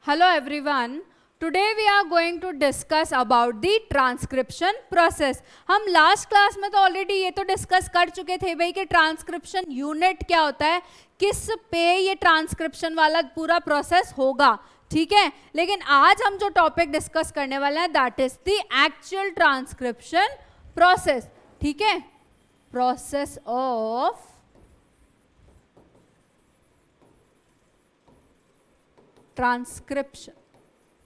Hello everyone. Today we are going to discuss about the transcription process. हम last class में तो already ये तो डिस्कस कर चुके थे भाई कि ट्रांसक्रिप्शन यूनिट क्या होता है, किस पे ये ट्रांसक्रिप्शन वाला पूरा प्रोसेस होगा, ठीक है। लेकिन आज हम जो टॉपिक डिस्कस करने वाले हैं that is the actual transcription process, ठीक है। प्रोसेस ऑफ ट्रांसक्रिप्शन,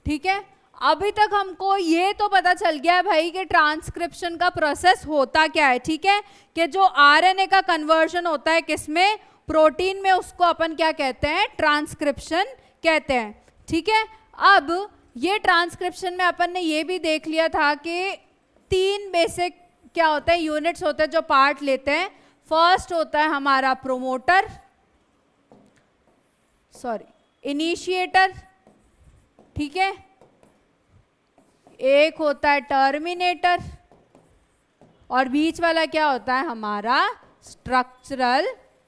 ठीक है। अभी तक हमको ये तो पता चल गया है भाई कि ट्रांसक्रिप्शन का प्रोसेस होता क्या है, ठीक है। कि जो आरएनए का कन्वर्जन होता है किसमें, प्रोटीन में, उसको अपन क्या कहते हैं, ट्रांसक्रिप्शन कहते हैं, ठीक है। अब ये ट्रांसक्रिप्शन में अपन ने ये भी देख लिया था कि तीन बेसिक क्या होता है, यूनिट्स होते हैं जो पार्ट लेते हैं। फर्स्ट होता है हमारा प्रोमोटर, इनिशिएटर, ठीक है। एक होता है टर्मिनेटर और बीच वाला क्या होता है हमारा स्ट्रक्चरल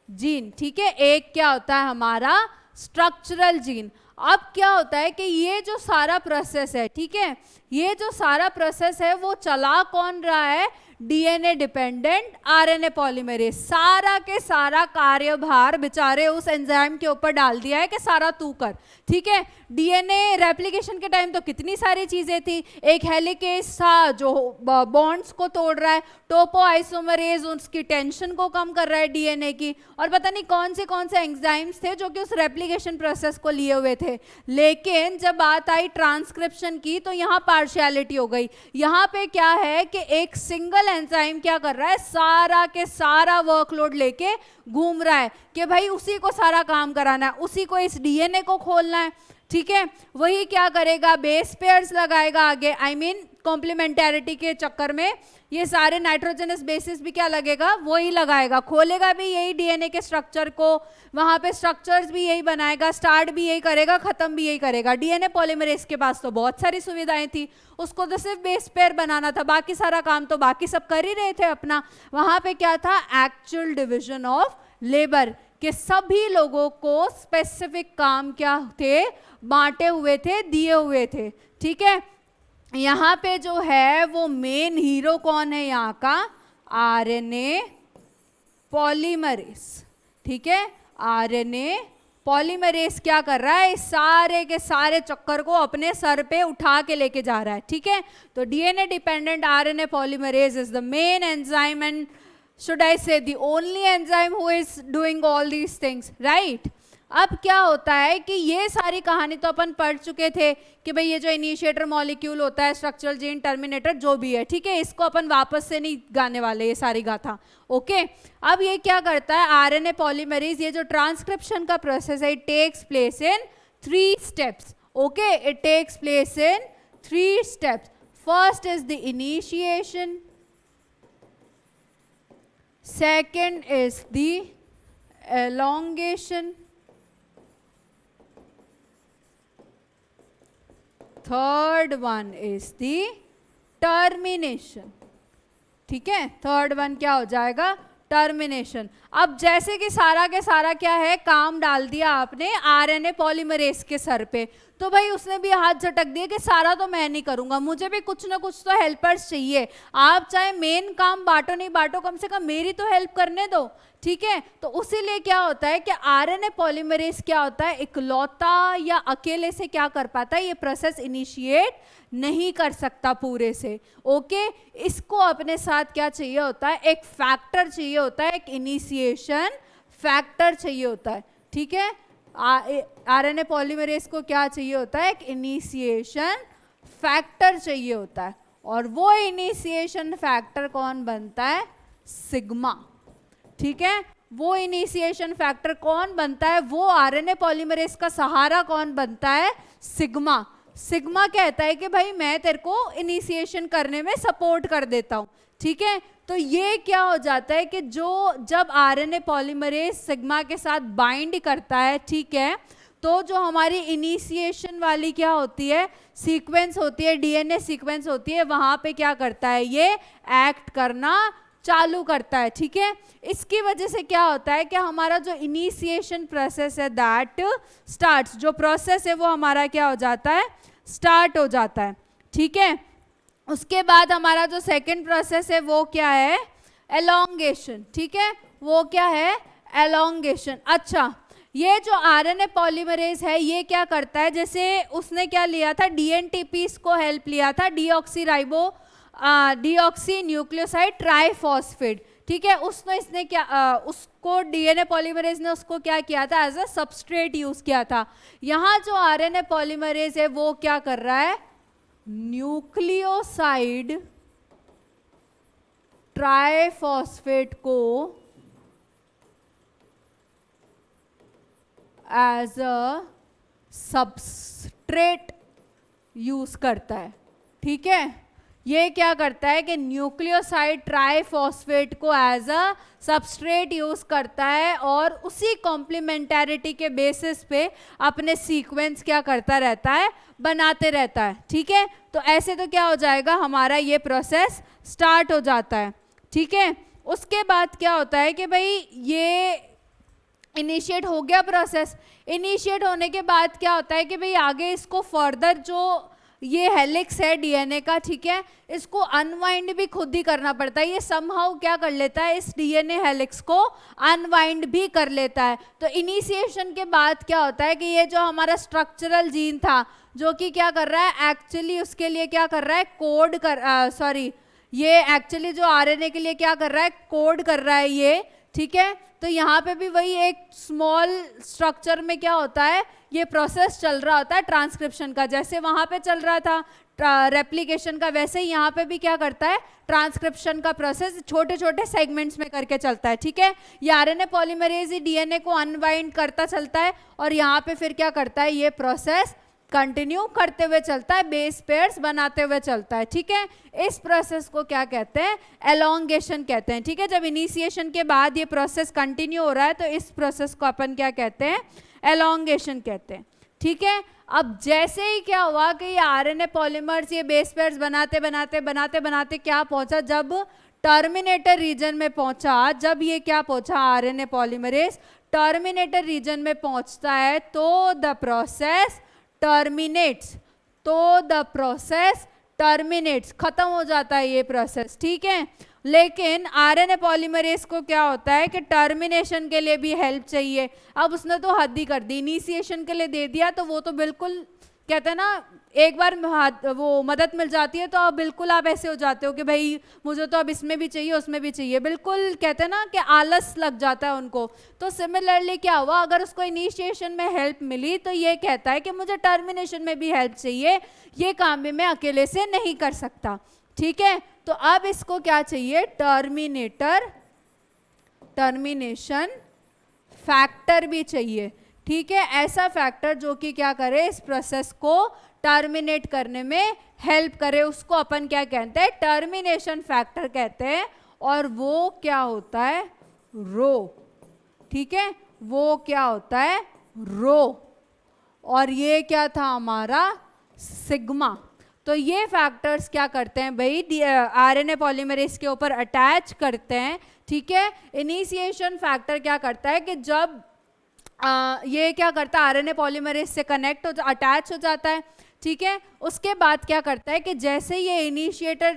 जीन, ठीक है। एक क्या होता है हमारा स्ट्रक्चरल जीन। अब क्या होता है कि ये जो सारा प्रोसेस है, ठीक है, ये जो सारा प्रोसेस है वो चला कौन रहा है, डीएनए डिपेंडेंट आरएनए पॉलीमरेज। सारा के सारा कार्यभार बेचारे उस एंजाइम के ऊपर डाल दिया है कि सारा तू कर, ठीक है। डीएनए रेप्लिकेशन के टाइम तो कितनी सारी चीजें थी, एक हेलिकेज था जो बॉन्ड्स को तोड़ रहा है, टोपो आइसोमरेज उसकी टेंशन को कम कर रहा है डीएनए की, और पता नहीं कौन से एंजाइम्स थे जो कि उस रेप्लिकेशन प्रोसेस को लिए हुए थे। लेकिन जब बात आई ट्रांसक्रिप्शन की तो यहाँ पार्शियलिटी हो गई। यहाँ पे क्या है कि एक सिंगल एंजाइम क्या कर रहा है, सारा के सारा वर्कलोड लेके घूम रहा है कि भाई उसी को सारा काम कराना है, उसी को इस डीएनए को खोलना है, ठीक है। वही क्या करेगा, बेस पेयर्स लगाएगा आगे, आई मीन कॉम्प्लीमेंटेरिटी के चक्कर में ये सारे नाइट्रोजनस बेसिस भी क्या लगेगा, वही लगाएगा, खोलेगा भी यही डीएनए के स्ट्रक्चर को, वहां पे स्ट्रक्चर्स भी यही बनाएगा, स्टार्ट भी यही करेगा, खत्म भी यही करेगा। डीएनए पॉलीमरेज के पास तो बहुत सारी सुविधाएं थी, उसको तो सिर्फ बेस पेयर बनाना था, बाकी सारा काम तो बाकी सब कर ही रहे थे अपना। वहां पे क्या था, एक्चुअल डिविजन ऑफ लेबर, कि सभी लोगों को स्पेसिफिक काम क्या थे, बांटे हुए थे, दिए हुए थे, ठीक है। यहाँ पे जो है वो मेन हीरो कौन है यहाँ का, आरएनए पॉलीमरेज, ठीक है। आरएनए पॉलीमरेज क्या कर रहा है, इस सारे के सारे चक्कर को अपने सर पे उठा के लेके जा रहा है, ठीक है। तो DNA dependent RNA polymerase is the main enzyme and should I say the only enzyme who is doing all these things, right? अब क्या होता है कि ये सारी कहानी तो अपन पढ़ चुके थे कि भाई ये जो इनिशिएटर मॉलिक्यूल होता है, स्ट्रक्चरल जीन, टर्मिनेटर, जो भी है, ठीक है। इसको अपन वापस से नहीं गाने वाले ये सारी गाथा, ओके। अब ये क्या करता है, आरएनए पॉलीमरेज, ये जो ट्रांसक्रिप्शन का प्रोसेस है, it takes place in 3 steps, okay. It takes place in 3 steps. First is the initiation, second is the elongation, third one is the termination, ठीक है। थर्ड वन क्या हो जाएगा, टर्मिनेशन। अब जैसे कि सारा के सारा क्या है, काम डाल दिया आपने आरएनए पॉलीमरेज के सर पे, तो भाई उसने भी हाथ झटक दिया कि सारा तो मैं नहीं करूंगा, मुझे भी कुछ ना कुछ तो हेल्पर्स चाहिए। आप चाहे मेन काम बांटो नहीं बांटो, कम से कम मेरी तो हेल्प करने दो, ठीक है। तो उसीलिए क्या होता है कि आरएनए पॉलीमरेज क्या होता है, इकलौता या अकेले से क्या कर पाता है, ये प्रोसेस इनिशिएट नहीं कर सकता पूरे से, ओके। इसको अपने साथ क्या चाहिए होता है, एक फैक्टर चाहिए होता है, एक इनिशिएशन फैक्टर चाहिए होता है, ठीक है। आरएनए पॉलीमरेज को क्या चाहिए होता है, एक इनिशिएशन फैक्टर चाहिए होता है, और वो इनिशिएशन फैक्टर कौन बनता है, सिग्मा, ठीक है। वो इनिशिएशन फैक्टर कौन बनता है, वो आरएनए पॉलीमरेज का सहारा कौन बनता है, सिग्मा। सिग्मा कहता है कि भाई मैं तेरे को इनिशिएशन करने में सपोर्ट कर देता हूं, ठीक है। तो ये क्या हो जाता है कि जब आरएनए पॉलीमरेज सिग्मा के साथ बाइंड करता है, ठीक है, तो जो हमारी इनिशिएशन वाली क्या होती है, सीक्वेंस होती है, डीएनए सीक्वेंस होती है, वहां पे क्या करता है, ये एक्ट करना चालू करता है, ठीक है। इसकी वजह से क्या होता है कि हमारा जो इनिशिएशन प्रोसेस है दैट स्टार्ट्स, जो प्रोसेस है वो हमारा क्या हो जाता है, स्टार्ट हो जाता है, ठीक है। उसके बाद हमारा जो सेकंड प्रोसेस है वो क्या है, एलोंगेशन, ठीक है, वो क्या है, एलोंगेशन। अच्छा, ये जो आरएनए पॉलीमरेज है ये क्या करता है, जैसे उसने क्या लिया था, डीएनटीपी को हेल्प लिया था, डीऑक्सी न्यूक्लियोसाइड ट्राइफॉस्फेट, ठीक है। इसने क्या उसको डीएनए पॉलीमरेज ने उसको क्या किया था, एज अ सबस्ट्रेट यूज किया था। यहाँ जो आरएनए पॉलीमरेज है वो क्या कर रहा है, न्यूक्लियोसाइड ट्राइफॉस्फेट को एज अ सबस्ट्रेट यूज करता है, ठीक है। ये क्या करता है कि न्यूक्लियोसाइड ट्राइफॉस्फेट को एज अ सबस्ट्रेट यूज करता है और उसी कॉम्प्लीमेंटैरिटी के बेसिस पे अपने सीक्वेंस क्या करता रहता है, बनाते रहता है, ठीक है। तो ऐसे तो क्या हो जाएगा, हमारा ये प्रोसेस स्टार्ट हो जाता है, ठीक है। उसके बाद क्या होता है कि भाई ये इनिशिएट हो गया प्रोसेस। इनिशिएट होने के बाद क्या होता है कि भाई आगे इसको फर्दर जो ये हेलिक्स है डीएनए का, ठीक है, इसको अनवाइंड भी खुद ही करना पड़ता है। ये समहाउ क्या कर लेता है, इस डीएनए हेलिक्स को अनवाइंड भी कर लेता है। तो इनिशिएशन के बाद क्या होता है कि ये जो हमारा स्ट्रक्चरल जीन था जो कि क्या कर रहा है, एक्चुअली उसके लिए क्या कर रहा है, कोड कर ये एक्चुअली जो आरएनए के लिए क्या कर रहा है, कोड कर रहा है ये, ठीक है। तो यहाँ पे भी वही एक स्मॉल स्ट्रक्चर में क्या होता है, ये प्रोसेस चल रहा होता है ट्रांसक्रिप्शन का, जैसे वहाँ पे चल रहा था रेप्लिकेशन का, वैसे ही यहाँ पे भी क्या करता है, ट्रांसक्रिप्शन का प्रोसेस छोटे छोटे सेगमेंट्स में करके चलता है, ठीक है। ये आरएनए पॉलीमरेज ही डीएनए को अनवाइंड करता चलता है और यहाँ पे फिर क्या करता है, ये प्रोसेस कंटिन्यू करते हुए चलता है, बेस पेयर्स बनाते हुए चलता है, ठीक है। इस प्रोसेस को क्या कहते हैं, एलोंगेशन कहते हैं, ठीक है। जब इनिशिएशन के बाद ये प्रोसेस कंटिन्यू हो रहा है तो इस प्रोसेस को अपन क्या कहते हैं, एलोंगेशन कहते हैं, ठीक है। अब जैसे ही क्या हुआ कि ये आरएनए पॉलीमर्स ये बेस पेयर्स बनाते बनाते बनाते बनाते क्या पहुंचा, जब टर्मिनेटर रीजन में पहुंचा, जब ये क्या पहुंचा, आरएनए पॉलीमरेज टर्मिनेटर रीजन में पहुंचता है तो द प्रोसेस टर्मिनेट्स, तो द प्रोसेस टर्मिनेट्स, खत्म हो जाता है ये प्रोसेस, ठीक है। लेकिन आरएनए पॉलीमरेज को क्या होता है कि टर्मिनेशन के लिए भी हेल्प चाहिए। अब उसने तो हद ही कर दी, इनिशिएशन के लिए दे दिया तो वो तो बिल्कुल कहते हैं ना, एक बार वो मदद मिल जाती है तो अब बिल्कुल आप ऐसे हो जाते हो कि भाई मुझे तो अब इसमें भी चाहिए उसमें भी चाहिए, बिल्कुल कहते हैं ना कि आलस लग जाता है उनको। तो सिमिलरली क्या हुआ, अगर उसको इनिशिएशन में हेल्प मिली तो ये कहता है कि मुझे टर्मिनेशन में भी हेल्प चाहिए, ये काम भी मैं अकेले से नहीं कर सकता, ठीक है। तो अब इसको क्या चाहिए, टर्मिनेशन फैक्टर भी चाहिए, ठीक है। ऐसा फैक्टर जो कि क्या करे, इस प्रोसेस को टर्मिनेट करने में हेल्प करे, उसको अपन क्या कहते हैं, टर्मिनेशन फैक्टर कहते हैं। और वो क्या होता है, रो, ठीक है, वो क्या होता है, रो। और ये क्या था हमारा, सिग्मा। तो ये फैक्टर्स क्या करते हैं भाई, आरएनए पॉलीमरेज के ऊपर अटैच करते हैं, ठीक है। इनिशिएशन फैक्टर क्या करता है कि जब ये क्या करता है, आरएनए पॉलीमरेज से कनेक्ट हो, अटैच हो जाता है, ठीक है। उसके बाद क्या करता है कि जैसे ये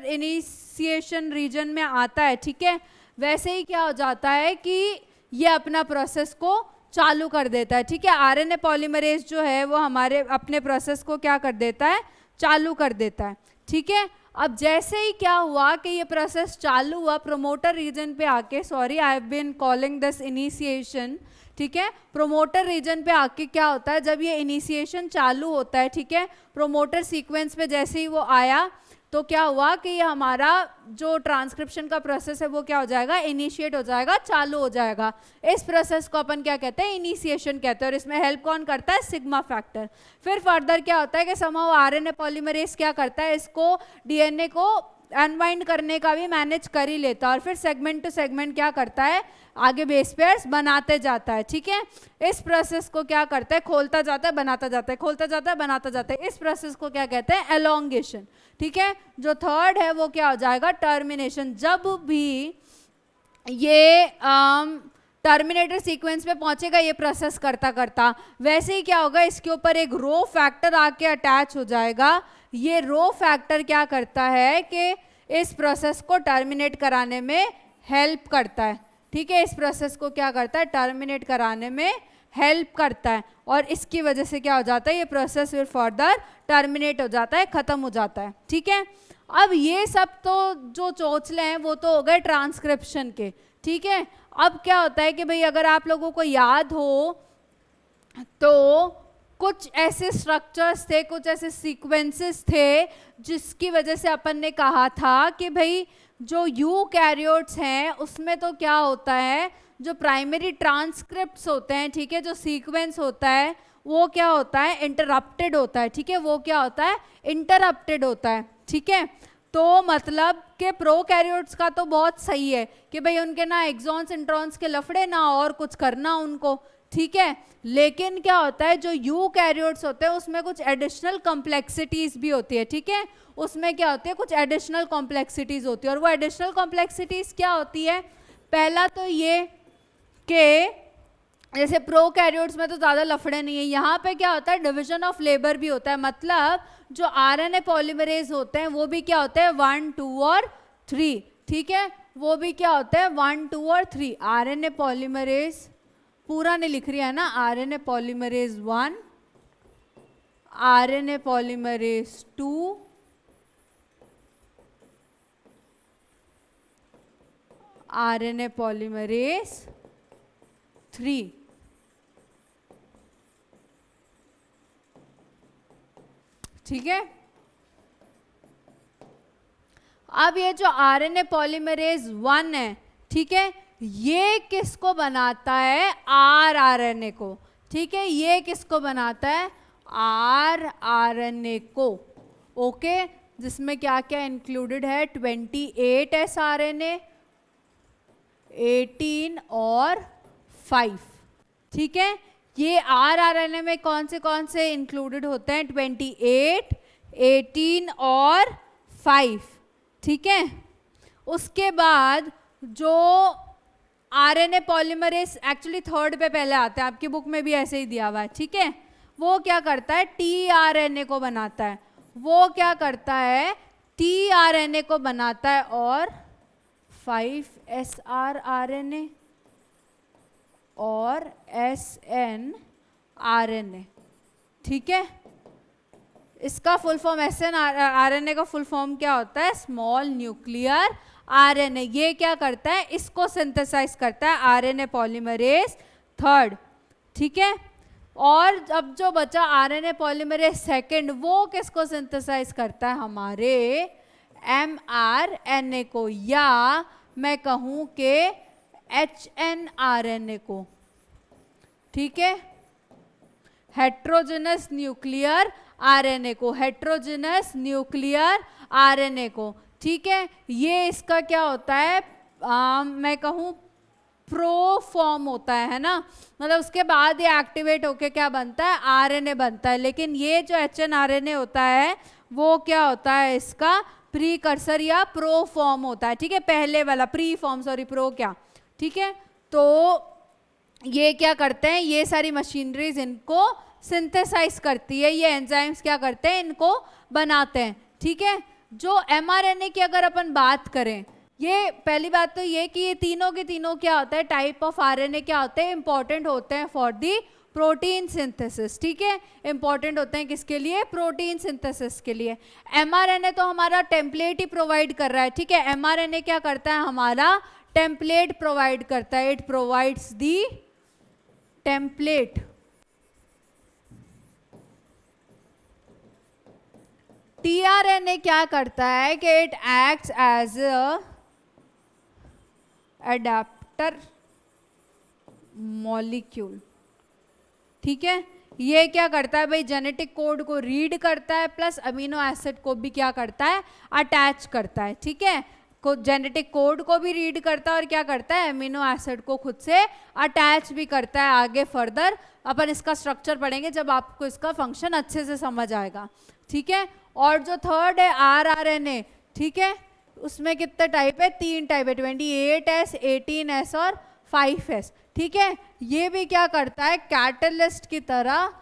इनिशिएशन रीजन में आता है, ठीक है, वैसे ही क्या हो जाता है कि ये अपना प्रोसेस को चालू कर देता है, ठीक है। आरएनए पॉलीमरेज जो है वो हमारे अपने प्रोसेस को क्या कर देता है, चालू कर देता है, ठीक है। अब जैसे ही क्या हुआ कि ये प्रोसेस चालू हुआ, प्रोमोटर रीजन पे आके, sorry I have been calling this initiation, ठीक है। प्रोमोटर रीजन पे आके क्या होता है, जब ये इनिशिएशन चालू होता है, ठीक है, प्रोमोटर सीक्वेंस पे जैसे ही वो आया तो क्या हुआ कि ये हमारा जो ट्रांसक्रिप्शन का प्रोसेस है वो क्या हो जाएगा, इनिशिएट हो जाएगा, चालू हो जाएगा। इस प्रोसेस को अपन क्या कहते हैं, इनिशिएशन कहते हैं। और इसमें हेल्प कौन करता है, सिग्मा फैक्टर। फिर फर्दर क्या होता है कि समहाउ आरएनए पॉलीमरेज क्या करता है, इसको डीएनए को अनवाइंड करने का भी मैनेज कर ही लेता है और फिर सेगमेंट टू सेगमेंट क्या करता है, आगे बेस पेयर्स बनाते जाता है, ठीक है। इस प्रोसेस को क्या करता है, खोलता जाता है, बनाता जाता है, खोलता जाता है, बनाता जाता है। इस प्रोसेस को क्या कहते हैं, एलोंगेशन, ठीक है। जो थर्ड है वो क्या हो जाएगा, टर्मिनेशन। जब भी ये टर्मिनेटर सीक्वेंस पे पहुंचेगा ये प्रोसेस करता करता। वैसे ही क्या होगा, इसके ऊपर एक रो फैक्टर आके अटैच हो जाएगा। ये रो फैक्टर क्या करता है कि इस प्रोसेस को टर्मिनेट कराने में हेल्प करता है। ठीक है, इस प्रोसेस को क्या करता है, टर्मिनेट कराने में हेल्प करता है, और इसकी वजह से क्या हो जाता है, ये प्रोसेस फिर फर्दर टर्मिनेट हो जाता है, खत्म हो जाता है। ठीक है, अब ये सब तो जो चोचले हैं वो तो हो गए ट्रांसक्रिप्शन के। ठीक है, अब क्या होता है कि भाई अगर आप लोगों को याद हो तो कुछ ऐसे स्ट्रक्चर्स थे, कुछ ऐसे सीक्वेंसेस थे जिसकी वजह से अपन ने कहा था कि भाई जो यूकैरियोट्स हैं उसमें तो क्या होता है, जो प्राइमरी ट्रांसक्रिप्ट्स होते हैं, ठीक है, जो सीक्वेंस होता है वो क्या होता है, इंटरप्टेड होता है। ठीक है, वो क्या होता है, इंटरप्टेड होता है। ठीक है, तो मतलब कि प्रोकैरियोट्स का तो बहुत सही है कि भाई उनके ना एक्सॉन्स इंट्रॉन्स के लफड़े ना और कुछ करना उनको। ठीक है, लेकिन क्या होता है, जो यूकैरियोट्स होते हैं उसमें कुछ एडिशनल कॉम्प्लेक्सिटीज भी होती है। ठीक है, उसमें क्या होती है, कुछ एडिशनल कॉम्प्लेक्सिटीज होती है, और वो एडिशनल कॉम्प्लेक्सिटीज क्या होती है, पहला तो ये कि जैसे प्रोकैरियोट्स में तो ज़्यादा लफड़े नहीं है, यहाँ पे क्या होता है, डिवीजन ऑफ लेबर भी होता है। मतलब जो आरएनए पॉलीमरेज होते हैं वो भी क्या होते हैं, 1, 2 और 3। ठीक है, वो भी क्या होते हैं, 1, 2 और 3। आरएनए पॉलीमरेज पूरा नहीं लिख रही है ना, RNA polymerase 1, RNA polymerase 2, RNA polymerase 3। ठीक है, अब ये जो आरएनए पॉलीमरेज 1 है, ठीक है, ये किसको बनाता है, आरएनए को। ठीक है, ये किसको बनाता है, आरएनए को। ओके, जिसमें क्या क्या इंक्लूडेड है, 28 एसआरएनए, 18 और 5। ठीक है, ये आरएनए में कौन से इंक्लूडेड होते हैं, 28, 18 और 5। ठीक है, उसके बाद जो आरएनए पॉलीमरेज एक्चुअली थर्ड पे पहले आता है, आपकी बुक में भी ऐसे ही दिया हुआ है। ठीक है, वो क्या करता है, टीआरएनए को बनाता है। वो क्या करता है, टीआरएनए को बनाता है, और 5SR आरएनए और SN आरएनए। ठीक है, इसका फुल फॉर्म SN आरएनए का फुल फॉर्म क्या होता है, स्मॉल न्यूक्लियर आरएनए। ये क्या करता है, इसको सिंथेसाइज करता है आरएनए पॉलीमरेज 3। ठीक है, और अब जो बचा आरएनए पॉलीमरेज 2, वो किसको सिंथेसाइज करता है, हमारे mRNA को, या मैं कहूं कि HNRNA को। ठीक है, हेट्रोजेनस न्यूक्लियर आरएनए को, हेट्रोजेनस न्यूक्लियर आरएनए को। ठीक है, ये इसका क्या होता है, मैं कहूँ प्रो फॉर्म होता है ना, मतलब उसके बाद ये एक्टिवेट होके क्या बनता है, आरएनए बनता है। लेकिन ये जो HNRNA होता है वो क्या होता है, इसका प्रीकर्सर या प्रो फॉर्म होता है। ठीक है, पहले वाला प्री फॉर्म, सॉरी प्रो क्या। ठीक है, तो ये क्या करते हैं, ये सारी मशीनरीज इनको सिंथेसाइज करती है, ये एंजाइम्स क्या करते हैं, इनको बनाते हैं। ठीक है, जो mRNA की अगर अपन बात करें, ये पहली बात तो ये कि ये तीनों के तीनों क्या होता है, टाइप ऑफ आरएनए क्या होते हैं, इंपॉर्टेंट होते हैं फॉर दी प्रोटीन सिंथेसिस। ठीक है, इंपॉर्टेंट होते हैं किसके लिए, प्रोटीन सिंथेसिस के लिए। mRNA तो हमारा टेम्पलेट ही प्रोवाइड कर रहा है। ठीक है, mRNA क्या करता है, हमारा टेम्पलेट प्रोवाइड करता है, it provides the template. TRNA क्या करता है कि it acts as a adaptor molecule. ठीक है, ये क्या करता है भाई, जेनेटिक कोड को रीड करता है, प्लस अमीनो एसिड को भी क्या करता है, अटैच करता है। ठीक है, जेनेटिक कोड को भी रीड करता है और क्या करता है, अमीनो एसिड को खुद से अटैच भी करता है। आगे फर्दर अपन इसका स्ट्रक्चर पढ़ेंगे जब आपको इसका फंक्शन अच्छे से समझ आएगा। ठीक है, और जो थर्ड है आरआरएनए, ठीक है, उसमें कितने टाइप है, 3 टाइप है, 28S, 18S और 5S, ठीक है। ये भी क्या करता है, कैटलिस्ट की तरह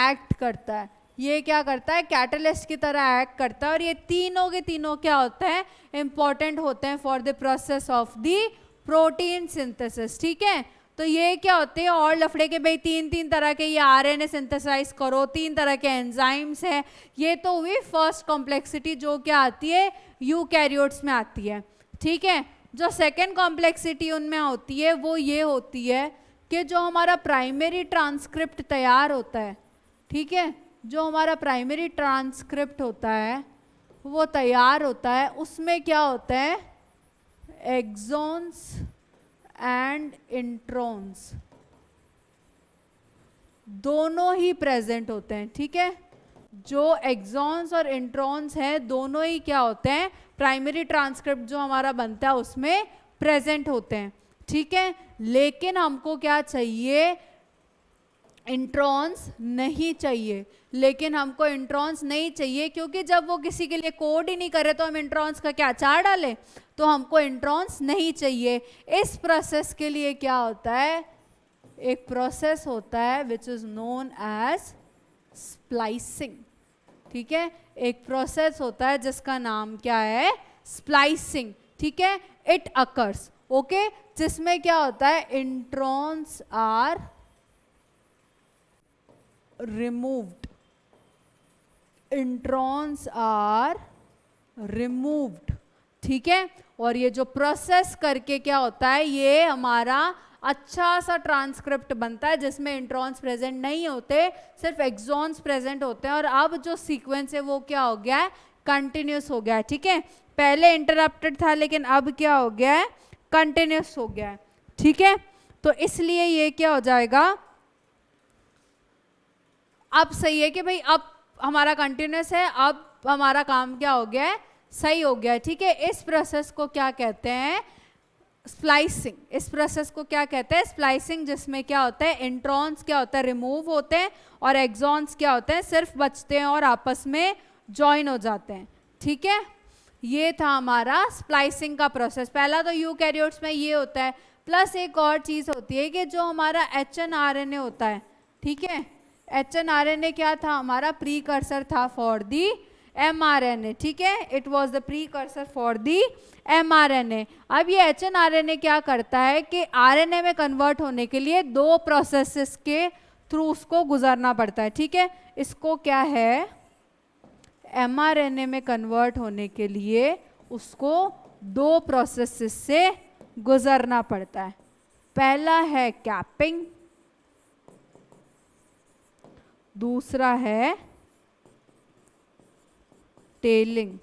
एक्ट करता है, ये क्या करता है, कैटलिस्ट की तरह एक्ट करता है। और ये तीनों के तीनों क्या होते हैं, इंपॉर्टेंट होते हैं for the process of the protein synthesis, ठीक है। तो ये क्या होते हैं, और लफड़े के भाई 3 तरह के ये आरएनए सिंथेसाइज करो, 3 तरह के एंजाइम्स हैं। ये तो हुई फर्स्ट कॉम्प्लेक्सिटी जो क्या आती है, यूकैरियोट्स में आती है, ठीक है। जो सेकेंड कॉम्प्लेक्सिटी उनमें होती है वो ये होती है कि जो हमारा प्राइमरी ट्रांसक्रिप्ट तैयार होता है, ठीक है, जो हमारा प्राइमरी ट्रांसक्रिप्ट होता है वो तैयार होता है, उसमें क्या होता है, एक्सॉन्स एंड इंट्रॉन्स दोनों ही प्रेजेंट होते हैं, ठीक है। जो एक्सॉन्स और इंट्रॉन्स हैं दोनों ही क्या होते हैं, प्राइमरी ट्रांसक्रिप्ट जो हमारा बनता है उसमें प्रेजेंट होते हैं, ठीक है। लेकिन हमको क्या चाहिए, इंट्रॉन्स नहीं चाहिए, लेकिन हमको इंट्रॉन्स नहीं चाहिए क्योंकि जब वो किसी के लिए कोड ही नहीं करे तो हम इंट्रॉन्स का क्या चार डालें, तो हमको इंट्रॉन्स नहीं चाहिए। इस प्रोसेस के लिए क्या होता है, एक प्रोसेस होता है which is known as splicing, ठीक है। एक प्रोसेस होता है जिसका नाम क्या है, स्प्लाइसिंग, ठीक है। इट अकर्स, ओके, जिसमें क्या होता है, introns are removed, introns are removed, ठीक है। और ये जो प्रोसेस करके क्या होता है, ये हमारा अच्छा सा ट्रांसक्रिप्ट बनता है जिसमें इंट्रॉन्स प्रेजेंट नहीं होते, सिर्फ एक्सॉन्स प्रेजेंट होते हैं। और अब जो सीक्वेंस है वो क्या हो गया है, कंटिन्यूस हो गया है, ठीक है। पहले इंटरप्टेड था लेकिन अब क्या हो गया है, कंटिन्यूस हो गया है, ठीक है। तो इसलिए ये क्या हो जाएगा, अब सही है कि भाई अब हमारा कंटिन्यूस है, अब हमारा काम क्या हो गया है, सही हो गया है, ठीक है। इस प्रोसेस को क्या कहते हैं, स्प्लाइसिंग। इस प्रोसेस को क्या कहते हैं, स्प्लाइसिंग, जिसमें क्या होता है, इंट्रॉन्स क्या होता है, रिमूव होते हैं और एक्सॉन्स क्या होते हैं, सिर्फ बचते हैं और आपस में ज्वाइन हो जाते हैं, ठीक है। ये था हमारा स्प्लाइसिंग का प्रोसेस। पहला तो यूकैरियोट्स में ये होता है, प्लस एक और चीज होती है कि जो हमारा HNRNA होता है, ठीक है, HNRNA क्या था, हमारा प्रीकर्सर था फॉर दी mRNA, ठीक है। It was the precursor for the mRNA। अब ये HNRNA क्या करता है कि RNA में कन्वर्ट होने के लिए 2 प्रोसेसेस के थ्रू उसको गुजरना पड़ता है, ठीक है। इसको क्या है, mRNA में कन्वर्ट होने के लिए उसको 2 प्रोसेसेस से गुजरना पड़ता है। पहला है कैपिंग, दूसरा है टेलिंग,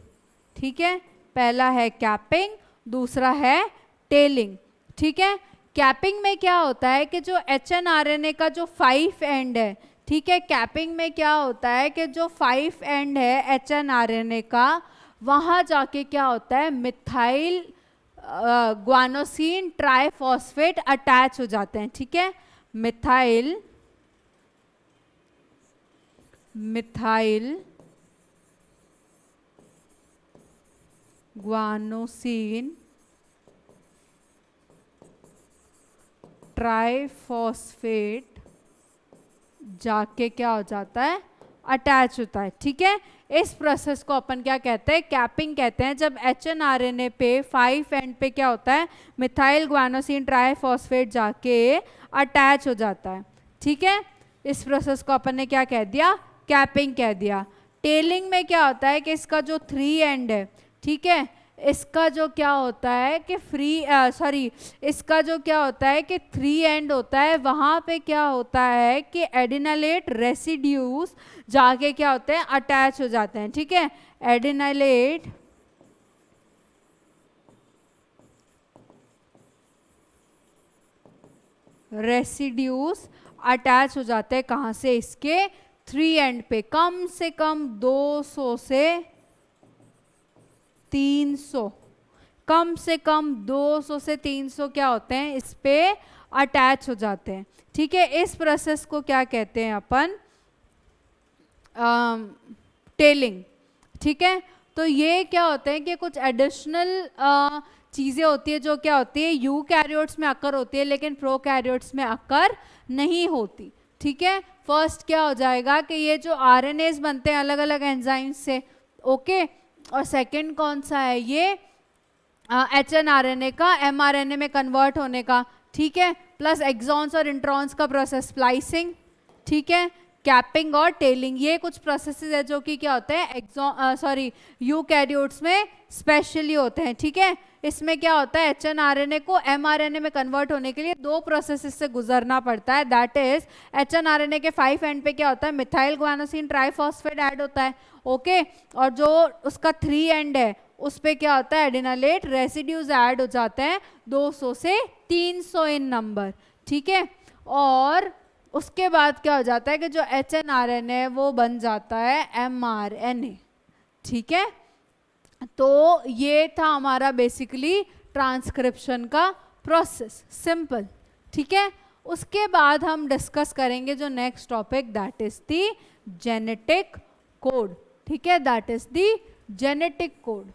ठीक है। पहला है कैपिंग, दूसरा है टेलिंग, ठीक है। कैपिंग में क्या होता है कि जो HNRNA का जो 5 एंड है, ठीक है, कैपिंग में क्या होता है कि जो 5 एंड है HNRNA का, वहां जाके क्या होता है, मिथाइल ग्वानोसिन ट्राइफॉस्फेट अटैच हो जाते हैं, ठीक है। मिथाइल ग्वानोसिन ट्राइफॉस्फेट जाके क्या हो जाता है, अटैच होता है, ठीक है। इस प्रोसेस को अपन क्या कहते हैं, कैपिंग कहते हैं। जब HNRNA पे 5 एंड पे क्या होता है, मिथाइल ग्वानोसिन ट्राइफॉस्फेट जाके अटैच हो जाता है, ठीक है। इस प्रोसेस को अपन ने क्या कह दिया, कैपिंग कह दिया। टेलिंग में क्या होता है कि इसका जो 3 एंड है, ठीक है, इसका जो क्या होता है कि इसका जो क्या होता है कि 3 एंड होता है, वहां पे क्या होता है कि एडिनालेट रेसिड्यूज जाके क्या होते हैं, अटैच हो जाते हैं, ठीक है। एडिनालेट रेसिड्यूज अटैच हो जाते हैं, कहां से, इसके 3 एंड पे। कम से कम 200 से 300, कम से कम 200 से 300 क्या होते हैं, इस पे अटैच हो जाते हैं, ठीक है। इस प्रोसेस को क्या कहते हैं अपन, टेलिंग, ठीक है। तो ये क्या होते हैं कि कुछ एडिशनल चीज़ें होती है जो क्या होती है यूकैरियोट्स में अकर होती है लेकिन प्रोकैरियोट्स में अकर नहीं होती, ठीक है। फर्स्ट क्या हो जाएगा कि ये जो आरएनएस बनते हैं अलग अलग एंजाइम से, ओके, और सेकंड कौन सा है ये एचएनआरएनए का एमआरएनए में कन्वर्ट होने का, ठीक है, प्लस एक्सॉन्स और इंट्रॉन्स का प्रोसेस स्प्लाइसिंग, ठीक है, कैपिंग और टेलिंग, ये कुछ प्रोसेसेस है जो कि क्या होते हैं यूकैरियोट्स में स्पेशली होते हैं, ठीक है। इसमें क्या होता है एचएनआरएनए को एमआरएनए में कन्वर्ट होने के लिए दो प्रोसेसेस से गुजरना पड़ता है, दैट इज एचएनआरएनए के 5 एंड पे क्या होता है मिथाइल ग्वानोसिन ट्राइफॉस्फेट ऐड होता है, ओके, और जो उसका 3 एंड है उस पे क्या होता है एडिनालेट रेसिड्यूज ऐड हो जाते हैं 200 से 300 इन नंबर, ठीक है। और उसके बाद क्या हो जाता है कि जो एचएनआरएनए है वो बन जाता है एमआरएनए, ठीक है। तो ये था हमारा बेसिकली ट्रांसक्रिप्शन का प्रोसेस, सिंपल, ठीक है। उसके बाद हम डिस्कस करेंगे जो next topic that is the genetic code, ठीक है, that is the genetic code.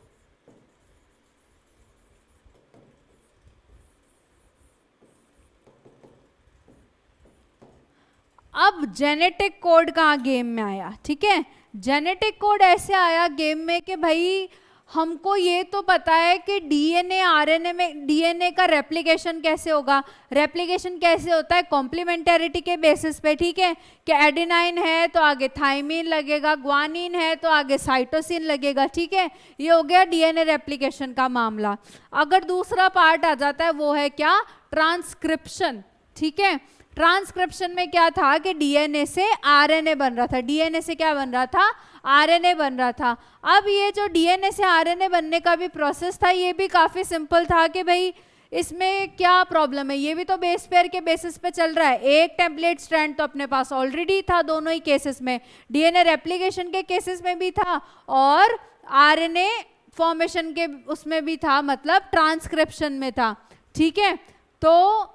अब जेनेटिक कोड कहाँ गेम में आया, ठीक है। जेनेटिक कोड ऐसे आया गेम में कि भाई हमको ये तो पता है कि डीएनए आरएनए में डीएनए का रेप्लिकेशन कैसे होगा, रेप्लिकेशन कैसे होता है कॉम्प्लीमेंटेरिटी के बेसिस पे, ठीक है, कि एडेनाइन है तो आगे थाइमिन लगेगा, ग्वानिन है तो आगे साइटोसिन लगेगा, ठीक है। ये हो गया डीएनए रेप्लिकेशन का मामला। अगर दूसरा पार्ट आ जाता है वो है क्या ट्रांसक्रिप्शन, ठीक है। ट्रांसक्रिप्शन में क्या था कि डीएनए से आरएनए बन रहा था, डीएनए से क्या बन रहा था आरएनए बन रहा था। अब ये जो डीएनए से आरएनए बनने का भी प्रोसेस था ये भी काफी सिंपल था कि भाई इसमें क्या प्रॉब्लम है, ये भी तो बेस पेयर के बेसिस पे चल रहा है, एक टेम्पलेट स्ट्रैंड तो अपने पास ऑलरेडी था दोनों ही केसेस में, डीएनए रेप्लिकेशन के केसेस में भी था और आरएनए फॉर्मेशन के उसमें भी था, मतलब ट्रांसक्रिप्शन में था, ठीक है। तो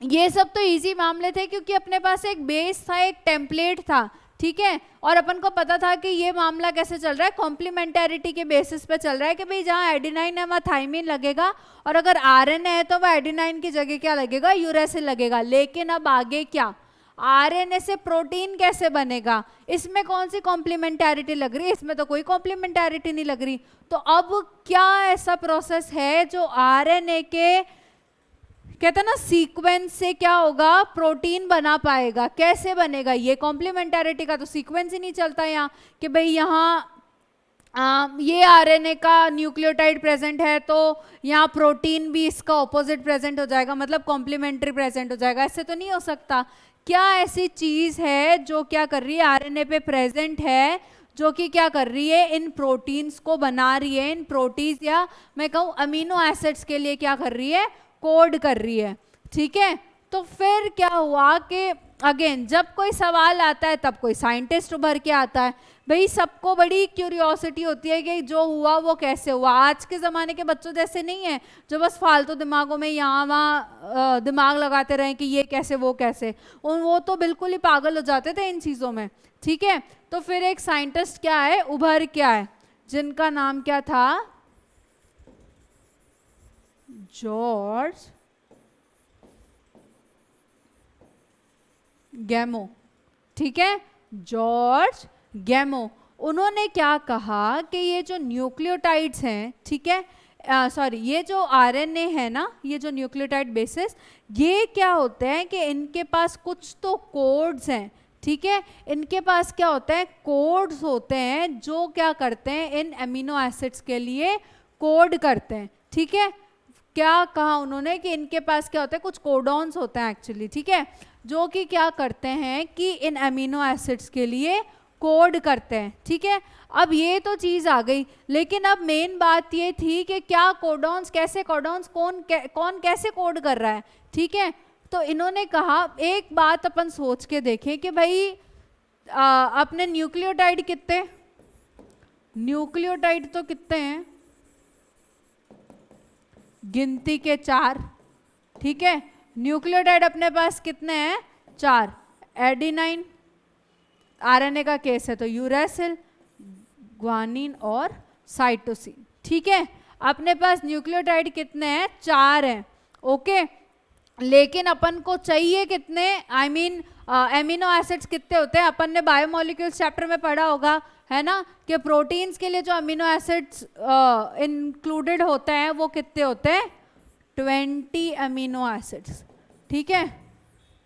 ये सब तो इजी मामले थे क्योंकि अपने पास एक बेस था, एक टेम्पलेट था, ठीक है, और अपन को पता था कि ये मामला कैसे चल रहा है कॉम्प्लीमेंटेरिटी के बेसिस पे चल रहा है कि भाई जहाँ एडेनाइन है वहाँ थाइमिन लगेगा और अगर आरएनए है तो वह एडेनाइन की जगह क्या लगेगा यूरेसिल लगेगा। लेकिन अब आगे क्या आरएनए से प्रोटीन कैसे बनेगा, इसमें कौन सी कॉम्प्लीमेंटेरिटी लग रही है, इसमें तो कोई कॉम्प्लीमेंटेरिटी नहीं लग रही। तो अब क्या ऐसा प्रोसेस है जो आरएनए के कहते हैं ना सीक्वेंस से क्या होगा प्रोटीन बना पाएगा, कैसे बनेगा, ये कॉम्प्लीमेंटेरिटी का तो सीक्वेंस ही नहीं चलता यहाँ कि भाई यहाँ ये आरएनए का न्यूक्लियोटाइड प्रेजेंट है तो यहाँ प्रोटीन भी इसका ऑपोजिट प्रेजेंट हो जाएगा, मतलब कॉम्प्लीमेंट्री प्रेजेंट हो जाएगा, ऐसे तो नहीं हो सकता। क्या ऐसी चीज है जो क्या कर रही है आरएनए पे प्रेजेंट है जो कि क्या कर रही है इन प्रोटीन्स को बना रही है, इन प्रोटीन्स या मैं कहूँ अमीनो एसिड्स के लिए क्या कर रही है कोड कर रही है, ठीक है। तो फिर क्या हुआ कि अगेन जब कोई सवाल आता है तब कोई साइंटिस्ट उभर के आता है, भाई सबको बड़ी क्यूरियोसिटी होती है कि जो हुआ वो कैसे हुआ। आज के ज़माने के बच्चों जैसे नहीं है जो बस फालतू दिमागों में यहाँ वहाँ दिमाग लगाते रहे कि ये कैसे वो कैसे, वो तो बिल्कुल ही पागल हो जाते थे इन चीज़ों में, ठीक है। तो फिर एक साइंटिस्ट क्या है उभर के आए जिनका नाम क्या था जॉर्ज गैमो, ठीक है, जॉर्ज गैमो। उन्होंने क्या कहा कि ये जो न्यूक्लियोटाइड्स हैं, ठीक है, ये जो आरएनए है ना, ये जो न्यूक्लियोटाइड बेसिस, ये क्या होते हैं कि इनके पास कुछ तो कोड्स हैं, ठीक है, इनके पास क्या होता है कोड्स होते हैं जो क्या करते हैं इन अमीनो एसिड्स के लिए कोड करते हैं, ठीक है। क्या कहा उन्होंने कि इनके पास क्या होता है कुछ कोडॉन्स होते हैं एक्चुअली, ठीक है, जो कि क्या करते हैं कि इन अमीनो एसिड्स के लिए कोड करते हैं, ठीक है। अब ये तो चीज़ आ गई, लेकिन अब मेन बात ये थी कि क्या कोडॉन्स कैसे कोडॉन्स कौन कैसे कोड कर रहा है, ठीक है। तो इन्होंने कहा एक बात अपन सोच के देखें कि भाई अपने न्यूक्लियोटाइड कितने, न्यूक्लियोटाइड तो कितने हैं गिनती के 4, ठीक है, न्यूक्लियोटाइड अपने पास कितने हैं 4, एडेनाइन आरएनए का केस है तो यूरेसिल, ग्वानिन और साइटोसिन। ठीक है, अपने पास न्यूक्लियोटाइड कितने हैं? 4 हैं। ओके, लेकिन अपन को चाहिए कितने? आई मीन एमिनो एसिड्स कितने होते हैं? अपन ने बायोमोलिक्यूल्स चैप्टर में पढ़ा होगा, है ना, कि प्रोटीन्स के लिए जो अमीनो एसिड्स इंक्लूडेड होते हैं वो कितने होते हैं? 20 अमीनो एसिड्स। ठीक है,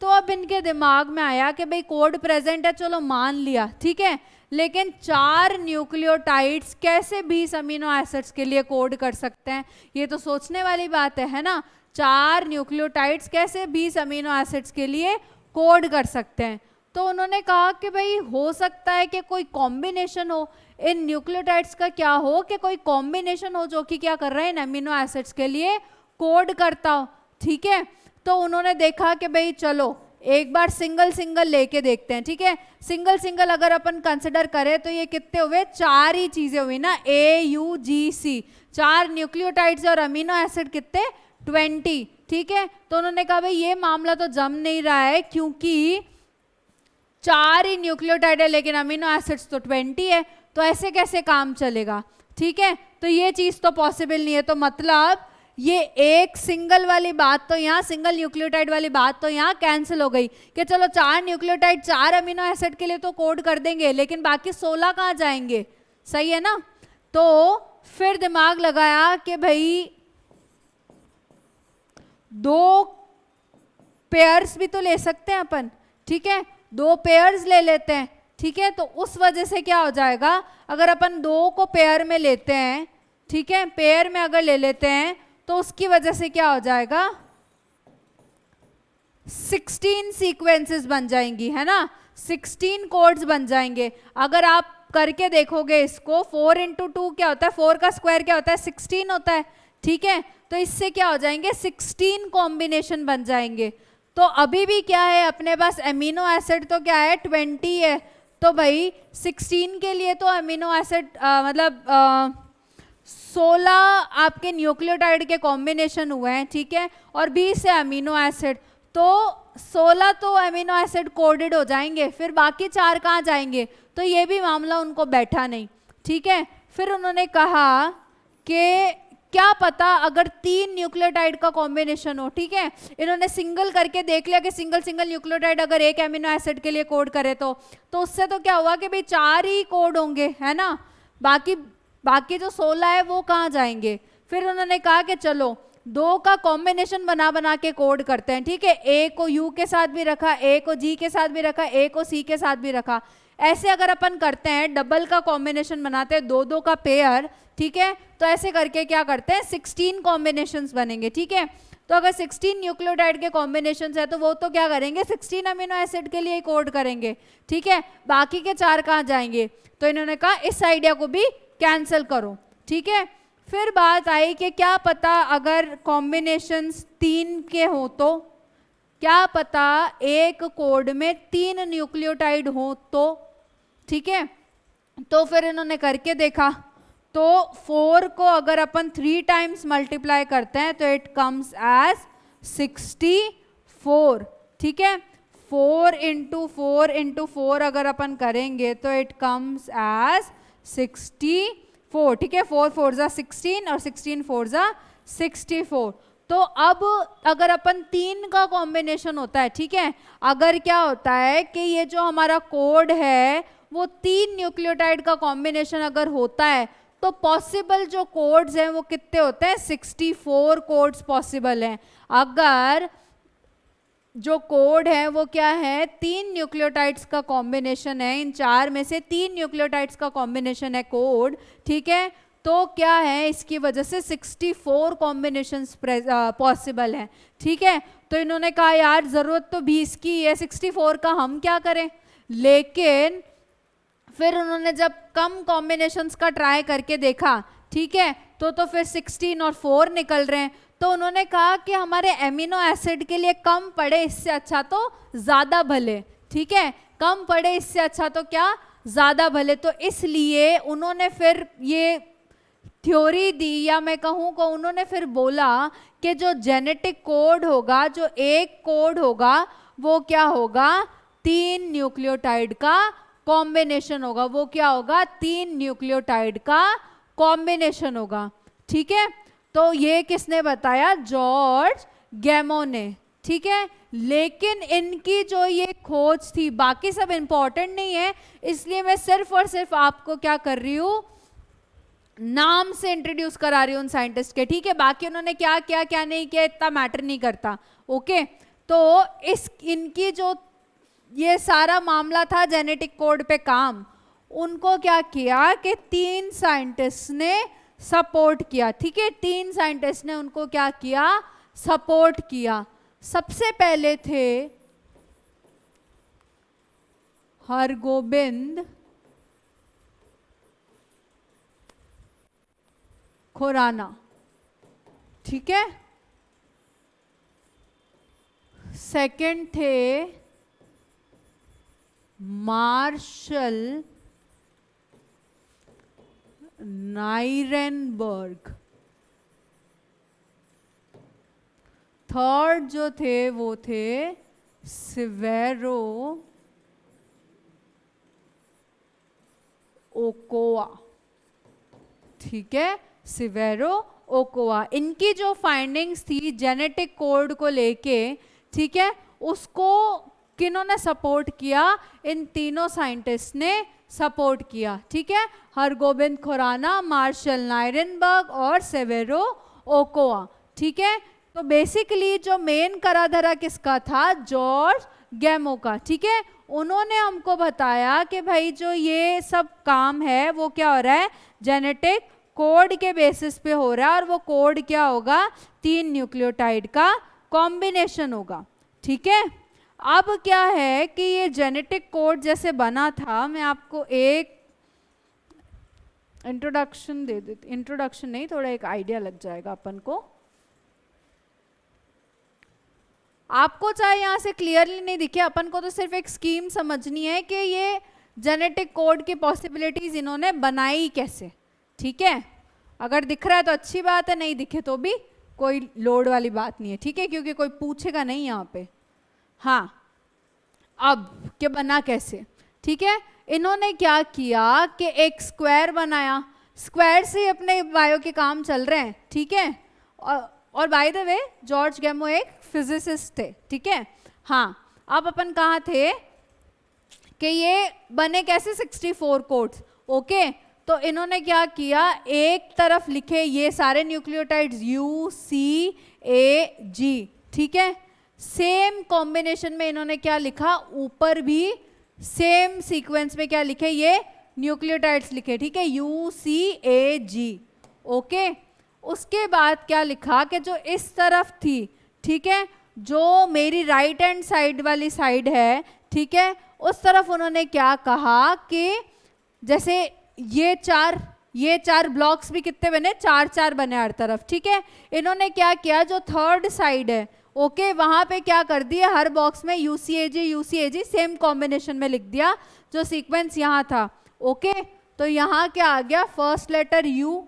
तो अब इनके दिमाग में आया कि भाई कोड प्रेजेंट है, चलो मान लिया, ठीक है, लेकिन 4 न्यूक्लियोटाइड्स कैसे 20 अमीनो एसिड्स के लिए कोड कर सकते हैं? ये तो सोचने वाली बात है ना। 4 न्यूक्लियोटाइड्स कैसे 20 अमीनो एसिड्स के लिए कोड कर सकते हैं? तो उन्होंने कहा कि भाई हो सकता है कि कोई कॉम्बिनेशन हो इन न्यूक्लियोटाइड्स का, क्या हो कि कोई कॉम्बिनेशन हो जो कि क्या कर रहे हैं? इन अमीनो एसिड्स के लिए कोड करता हो। ठीक है, तो उन्होंने देखा कि भाई चलो एक बार सिंगल सिंगल लेके देखते हैं। ठीक है, सिंगल सिंगल अगर अपन कंसिडर करें तो ये कितने हुए? 4 ही चीजें हुई ना, AUGC, 4 न्यूक्लियोटाइड्स और अमीनो एसिड कितने? 20। ठीक है, तो उन्होंने कहा भाई ये मामला तो जम नहीं रहा है, क्योंकि 4 ही न्यूक्लियोटाइड है लेकिन अमीनो एसिड्स तो 20 है, तो ऐसे कैसे काम चलेगा? ठीक है, तो ये चीज तो पॉसिबल नहीं है। तो मतलब ये एक सिंगल वाली बात तो यहाँ, सिंगल न्यूक्लियोटाइड वाली बात तो यहाँ कैंसिल हो गई कि चलो 4 न्यूक्लियोटाइड 4 अमीनो एसिड के लिए तो कोड कर देंगे, लेकिन बाकी 16 कहाँ जाएंगे? सही है ना। तो फिर दिमाग लगाया कि भाई 2 पेयर्स भी तो ले सकते हैं अपन। ठीक है, 2 पेयर्स ले लेते हैं। ठीक है, तो उस वजह से क्या हो जाएगा, अगर अपन 2 को पेयर में लेते हैं, ठीक है, पेयर में अगर ले लेते हैं तो उसकी वजह से क्या हो जाएगा? 16 सीक्वेंसेस बन जाएंगी, है ना, 16 कोड्स बन जाएंगे। अगर आप करके देखोगे इसको, 4 × 2 क्या होता है? 4 का स्क्वायर क्या होता है? 16 होता है। ठीक है, तो इससे क्या हो जाएंगे? 16 कॉम्बिनेशन बन जाएंगे। तो अभी भी क्या है अपने पास? अमीनो एसिड तो क्या है? 20 है। तो भाई 16 के लिए तो अमीनो एसिड मतलब 16 आपके न्यूक्लियोटाइड के कॉम्बिनेशन हुए हैं। ठीक है, और 20 है अमीनो एसिड, तो 16 तो अमीनो एसिड कोडेड हो जाएंगे, फिर बाकी 4 कहाँ जाएंगे? तो ये भी मामला उनको बैठा नहीं। ठीक है, फिर उन्होंने कहा कि क्या पता अगर 3 न्यूक्लियोटाइड का कॉम्बिनेशन हो। ठीक है, इन्होंने सिंगल करके देख लिया कि सिंगल सिंगल न्यूक्लियोटाइड अगर एक अमीनो एसिड के लिए कोड करे तो उससे तो क्या हुआ कि भाई 4 ही कोड होंगे, है ना, बाकी जो 16 है वो कहाँ जाएंगे? फिर उन्होंने कहा कि चलो 2 का कॉम्बिनेशन बना बना के कोड करते हैं। ठीक है, ए को यू के साथ भी रखा, ए को जी के साथ भी रखा, ए को सी के साथ भी रखा। ऐसे अगर अपन करते हैं, डबल का कॉम्बिनेशन बनाते हैं, 2-2 का पेयर। ठीक है, तो ऐसे करके क्या करते हैं? 16 कॉम्बिनेशंस बनेंगे। ठीक है, तो अगर 16 न्यूक्लियोटाइड के कॉम्बिनेशंस है तो वो तो क्या करेंगे? 16 अमीनो एसिड के लिए कोड करेंगे। ठीक है, बाकी के 4 कहाँ जाएंगे? तो इन्होंने कहा इस आइडिया को भी कैंसिल करो। ठीक है, फिर बात आई कि क्या पता अगर कॉम्बिनेशंस 3 के हो तो, क्या पता एक कोड में 3 न्यूक्लियोटाइड हो तो। ठीक है, तो फिर इन्होंने करके देखा, तो 4 को अगर अपन 3 टाइम्स मल्टीप्लाई करते हैं तो इट कम्स एज 64। ठीक है, 4 × 4 × 4 अगर अपन करेंगे तो इट कम्स एज 64। ठीक है, 4 4 जा 16 और 16 4 जा 64। तो अब अगर अपन 3 का कॉम्बिनेशन होता है, ठीक है, अगर क्या होता है कि ये जो हमारा कोड है वो 3 न्यूक्लियोटाइड का कॉम्बिनेशन अगर होता है तो पॉसिबल जो कोड्स हैं वो कितने होते हैं? 64 कोड्स पॉसिबल हैं। अगर जो कोड है वो क्या है? 3 न्यूक्लियोटाइड्स का कॉम्बिनेशन है, इन 4 में से 3 न्यूक्लियोटाइड्स का कॉम्बिनेशन है कोड। ठीक है, तो क्या है? इसकी वजह से 64 कॉम्बिनेशंस पॉसिबल हैं। ठीक है, तो इन्होंने कहा यार जरूरत तो 20 की है, 64 का हम क्या करें? लेकिन फिर उन्होंने जब कम कॉम्बिनेशंस का ट्राई करके देखा, ठीक है, तो फिर 16 और 4 निकल रहे हैं। तो उन्होंने कहा कि हमारे एमिनो एसिड के लिए कम पड़े इससे अच्छा तो ज़्यादा भले। ठीक है, कम पड़े इससे अच्छा तो क्या? ज़्यादा भले। तो इसलिए उन्होंने फिर ये थ्योरी दी, या मैं कहूँ को उन्होंने फिर बोला कि जो जेनेटिक कोड होगा, जो 1 कोड होगा वो क्या होगा? 3 न्यूक्लियोटाइड का कॉम्बिनेशन होगा। वो क्या होगा? 3 न्यूक्लियोटाइड का कॉम्बिनेशन होगा। ठीक है, तो ये किसने बताया? जॉर्ज गैमो ने। ठीक है, लेकिन इनकी जो ये खोज थी, बाकी सब इंपॉर्टेंट नहीं है, इसलिए मैं सिर्फ और सिर्फ आपको क्या कर रही हूं, नाम से इंट्रोड्यूस करा रही हूं उन साइंटिस्ट के। ठीक है, बाकी उन्होंने क्या किया क्या नहीं किया इतना मैटर नहीं करता। ओके, तो इस इनकी जो ये सारा मामला था जेनेटिक कोड पे काम, उनको क्या किया कि 3 साइंटिस्ट ने सपोर्ट किया। ठीक है, 3 साइंटिस्ट ने उनको क्या किया? सपोर्ट किया। सबसे पहले थे हरगोबिंद खुराना। ठीक है, सेकंड थे मार्शल नाइरेनबर्ग। थर्ड जो थे वो थे सिवेरो ओकोआ। ठीक है, सिवेरो ओकोआ। इनकी जो फाइंडिंग्स थी जेनेटिक कोड को लेके, ठीक है, उसको किन्होंने सपोर्ट किया? इन तीनों साइंटिस्ट ने सपोर्ट किया। ठीक है, हरगोबिंद खुराना, मार्शल नाइरेनबर्ग और सेवेरो ओकोआ। ठीक है, तो बेसिकली जो मेन करा धरा किसका था? जॉर्ज गैमो का। ठीक है, उन्होंने हमको बताया कि भाई जो ये सब काम है वो क्या हो रहा है? जेनेटिक कोड के बेसिस पे हो रहा है, और वो कोड क्या होगा? 3 न्यूक्लियोटाइड का कॉम्बिनेशन होगा। ठीक है, अब क्या है कि ये जेनेटिक कोड जैसे बना था, मैं आपको एक इंट्रोडक्शन दे देती। इंट्रोडक्शन नहीं, थोड़ा एक आइडिया लग जाएगा अपन को। आपको चाहे यहाँ से क्लियरली नहीं दिखे, अपन को तो सिर्फ एक स्कीम समझनी है कि ये जेनेटिक कोड की पॉसिबिलिटीज इन्होंने बनाई कैसे। ठीक है, अगर दिख रहा है तो अच्छी बात है, नहीं दिखे तो भी कोई लोड वाली बात नहीं है। ठीक है, क्योंकि कोई पूछेगा नहीं यहाँ पे। हाँ, अब क्या बना कैसे? ठीक है, इन्होंने क्या किया कि एक स्क्वायर बनाया। स्क्वायर से अपने बायो के काम चल रहे हैं। ठीक है, और बाय द वे जॉर्ज गैमो एक फिजिसिस्ट थे। ठीक है, हाँ, अब अपन कहाँ थे कि ये बने कैसे? 64 कोड्स। ओके, तो इन्होंने क्या किया? एक तरफ लिखे ये सारे न्यूक्लियोटाइड्स UCAG। ठीक है, सेम कॉम्बिनेशन में इन्होंने क्या लिखा? ऊपर भी सेम सीक्वेंस में क्या लिखे? ये न्यूक्लियोटाइड्स लिखे। ठीक है, UCAG। ओके, उसके बाद क्या लिखा कि जो इस तरफ थी, ठीक है, जो मेरी राइट हैंड साइड वाली साइड है, ठीक है, उस तरफ उन्होंने क्या कहा कि जैसे ये चार ब्लॉक्स भी कितने बने? 4-4 बने हर तरफ। ठीक है, इन्होंने क्या किया? जो थर्ड साइड है, ओके, वहां पे क्या कर दिया? हर बॉक्स में UCAG सेम कॉम्बिनेशन में लिख दिया जो सीक्वेंस यहाँ था। ओके, तो यहाँ क्या आ गया? First letter U,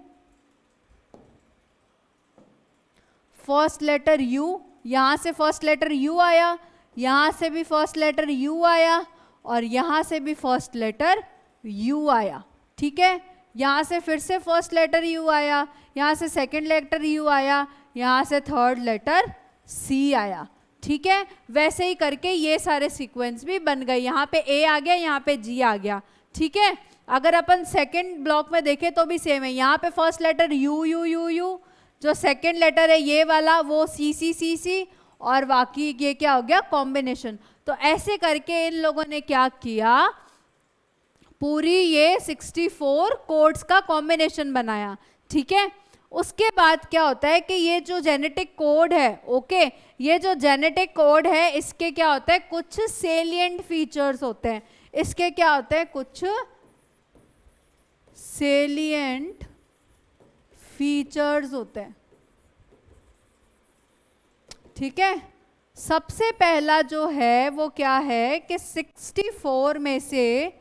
first letter U, यहाँ से फर्स्ट लेटर U आया, यहाँ से भी फर्स्ट लेटर U आया, और यहाँ से भी फर्स्ट लेटर U आया। ठीक है, यहाँ से फिर से फर्स्ट लेटर U आया, यहाँ से सेकंड लेटर U आया, यहाँ से थर्ड लेटर C आया। ठीक है, वैसे ही करके ये सारे सीक्वेंस भी बन गए। यहाँ पे A आ गया, यहाँ पे G आ गया। ठीक है, अगर अपन सेकंड ब्लॉक में देखें तो भी सेम है। यहाँ पे फर्स्ट लेटर U, जो सेकंड लेटर है ये वाला वो C, और बाकी ये क्या हो गया? कॉम्बिनेशन। तो ऐसे करके इन लोगों ने क्या किया? पूरी ये 64 कोड्स का कॉम्बिनेशन बनाया। ठीक है, उसके बाद क्या होता है कि ये जो जेनेटिक कोड है, ओके, ये जो जेनेटिक कोड है इसके क्या होता है? कुछ सेलिएंट फीचर्स होते हैं। इसके क्या होते हैं? कुछ सेलिएंट फीचर्स होते हैं। ठीक है, सबसे पहला जो है वो क्या है कि 64 में से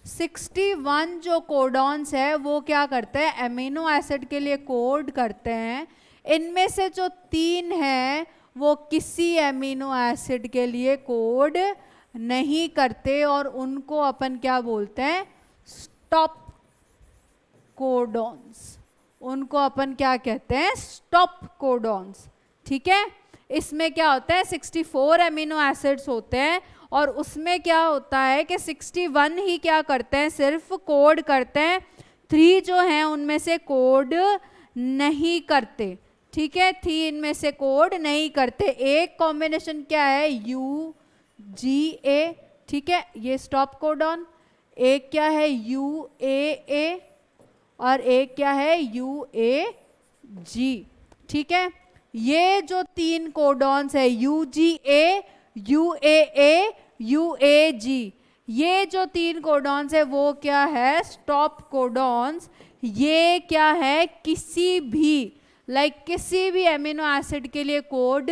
61 जो कोडॉन्स है वो क्या करते हैं? एमिनो एसिड के लिए कोड करते हैं। इनमें से जो 3 है वो किसी एमिनो एसिड के लिए कोड नहीं करते और उनको अपन क्या बोलते हैं, स्टॉप कोडॉन्स। उनको अपन क्या कहते हैं, स्टॉप कोडॉन्स। ठीक है, इसमें क्या होता है 64 अमीनो एसिड्स होते हैं और उसमें क्या होता है कि 61 ही क्या करते हैं, सिर्फ कोड करते हैं, 3 जो हैं उनमें से कोड नहीं करते। ठीक है, 3 इनमें से कोड नहीं करते। एक कॉम्बिनेशन क्या है, UGA, ठीक है, ये स्टॉप कोडॉन। एक क्या है UAA और एक क्या है UAG। ठीक है, ये जो 3 कोडॉन्स है UGA, UAA, UAG, ये जो 3 कोडॉन्स है वो क्या है, स्टॉप कोडॉन्स। ये क्या है, किसी भी किसी भी एमिनो एसिड के लिए कोड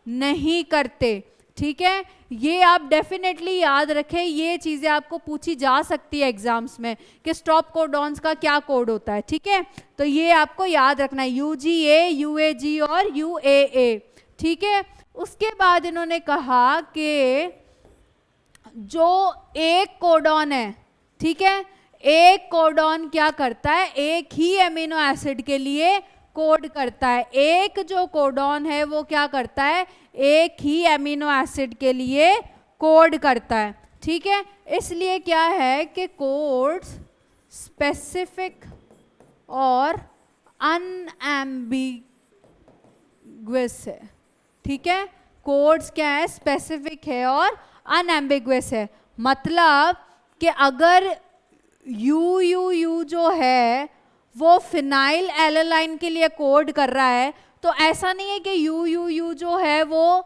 नहीं करते। ठीक है, ये आप डेफिनेटली याद रखें, ये चीजें आपको पूछी जा सकती है एग्जाम्स में कि स्टॉप कोडॉन्स का क्या कोड होता है। ठीक है, तो ये आपको याद रखना है, UGA, UAG और UAA। ठीक है, उसके बाद इन्होंने कहा कि जो एक कोडॉन है, ठीक है, एक कोडॉन क्या करता है, एक ही एमिनो एसिड के लिए कोड करता है। एक जो कोडॉन है वो क्या करता है, एक ही एमिनो एसिड के लिए कोड करता है। ठीक है, इसलिए क्या है कि कोड्स स्पेसिफिक और अनएम्बिगुअस है। ठीक है, कोड्स क्या है, स्पेसिफिक है और अनएम्बिगुअस है। मतलब कि अगर UUU जो है वो फिनाइल एलालाइन के लिए कोड कर रहा है, तो ऐसा नहीं है कि UUU जो है वो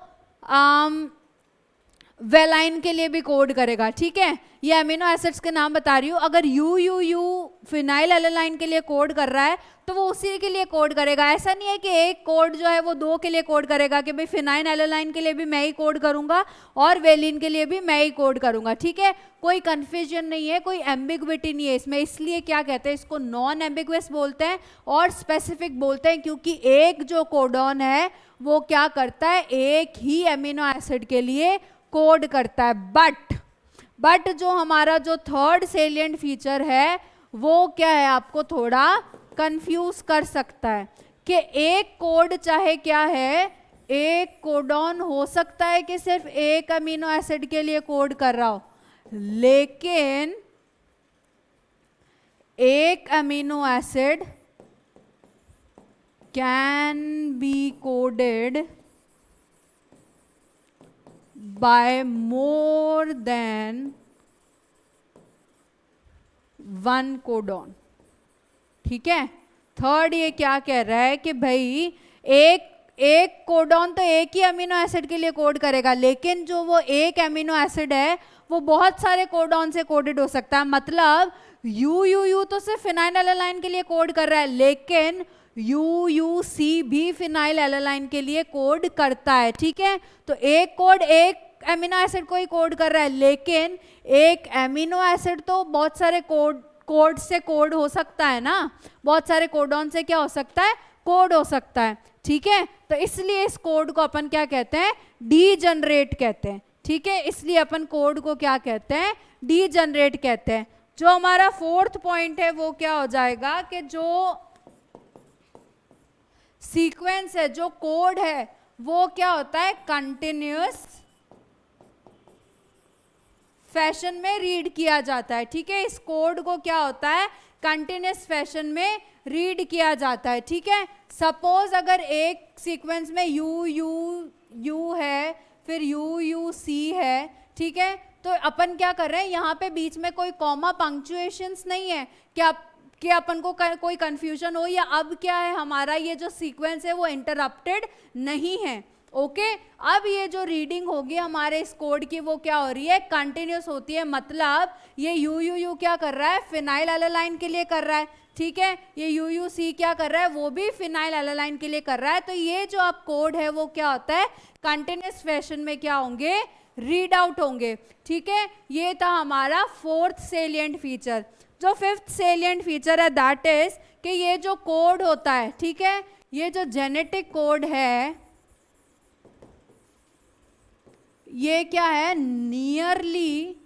वेलाइन के लिए भी कोड करेगा। ठीक है, ये अमीनो एसिड्स के नाम बता रही हूँ। अगर UUU फिनाइल एलालाइन के लिए कोड कर रहा है तो वो उसी के लिए कोड करेगा। ऐसा नहीं है कि एक कोड जो है वो 2 के लिए कोड करेगा कि भाई फिनाइल एलालाइन के लिए भी मैं ही कोड करूंगा और वेलिन के लिए भी मैं ही कोड करूंगा। ठीक है, कोई कंफ्यूजन नहीं है, कोई एम्बिग्विटी नहीं है इसमें। इसलिए क्या कहते हैं, इसको नॉन एम्बिगुअस बोलते हैं और स्पेसिफिक बोलते हैं, क्योंकि एक जो कोडॉन है वो क्या करता है, एक ही एमिनो एसिड के लिए कोड करता है। बट जो हमारा जो थर्ड सेलिएंट फीचर है वो क्या है, आपको थोड़ा कंफ्यूज कर सकता है कि एक कोड चाहे क्या है, एक कोडॉन हो सकता है कि सिर्फ एक अमीनो एसिड के लिए कोड कर रहा हो, लेकिन एक amino acid can be coded by more than 1 codon. ठीक है, थर्ड ये क्या कह रहा है कि भाई एक कोडॉन तो एक ही अमीनो एसिड के लिए कोड करेगा, लेकिन जो वो एक अमीनो एसिड है वो बहुत सारे कोडॉन से कोडेड हो सकता है। मतलब UUU तो सिर्फ फिनाइल एलालाइन के लिए कोड कर रहा है, लेकिन UUC भी फिनाइल एलालाइन के लिए कोड करता है। ठीक है, तो एक कोड एक एमिनो एसिड को ही कोड कर रहा है, लेकिन एक एमिनो एसिड तो बहुत सारे कोड से कोड हो सकता है ना, बहुत सारे कोडॉन से क्या हो सकता है, कोड हो सकता है। ठीक है, तो इसलिए इस कोड को अपन क्या कहते हैं, डीजनरेट कहते हैं। ठीक है, इसलिए अपन कोड को क्या कहते हैं, डीजनरेट कहते हैं। जो हमारा फोर्थ पॉइंट है वो क्या हो जाएगा कि जो सीक्वेंस है, जो कोड है, वो क्या होता है, कंटिन्यूअस फैशन में रीड किया जाता है। ठीक है, इस कोड को क्या होता है, कंटिन्यूअस फैशन में रीड किया जाता है। ठीक है, सपोज अगर एक सीक्वेंस में UUU है, फिर UUC है, ठीक है, तो अपन क्या कर रहे हैं, यहाँ पे बीच में कोई कॉमा पंक्चुएशंस नहीं है कि अपन को कोई कंफ्यूजन हो, या अब क्या है, हमारा ये जो सीक्वेंस है वो इंटरप्टेड नहीं है। ओके, अब ये जो रीडिंग होगी हमारे इस कोड की वो क्या हो रही है, कंटिन्यूस होती है। मतलब ये UUU क्या कर रहा है, फिनाइल एलालाइन के लिए कर रहा है। ठीक है, ये UUC क्या कर रहा है, वो भी फिनाइल एलालाइन के लिए कर रहा है। तो ये जो अब कोड है वो क्या होता है, कंटिन्यूस फैशन में क्या होंगे, रीड आउट होंगे। ठीक है, ये था हमारा फोर्थ सेलिएंट फीचर। जो फिफ्थ सेलिएंट फीचर है दैट इज कि ये जो कोड होता है, ठीक है, ये जो जेनेटिक कोड है, ये क्या है, नियरली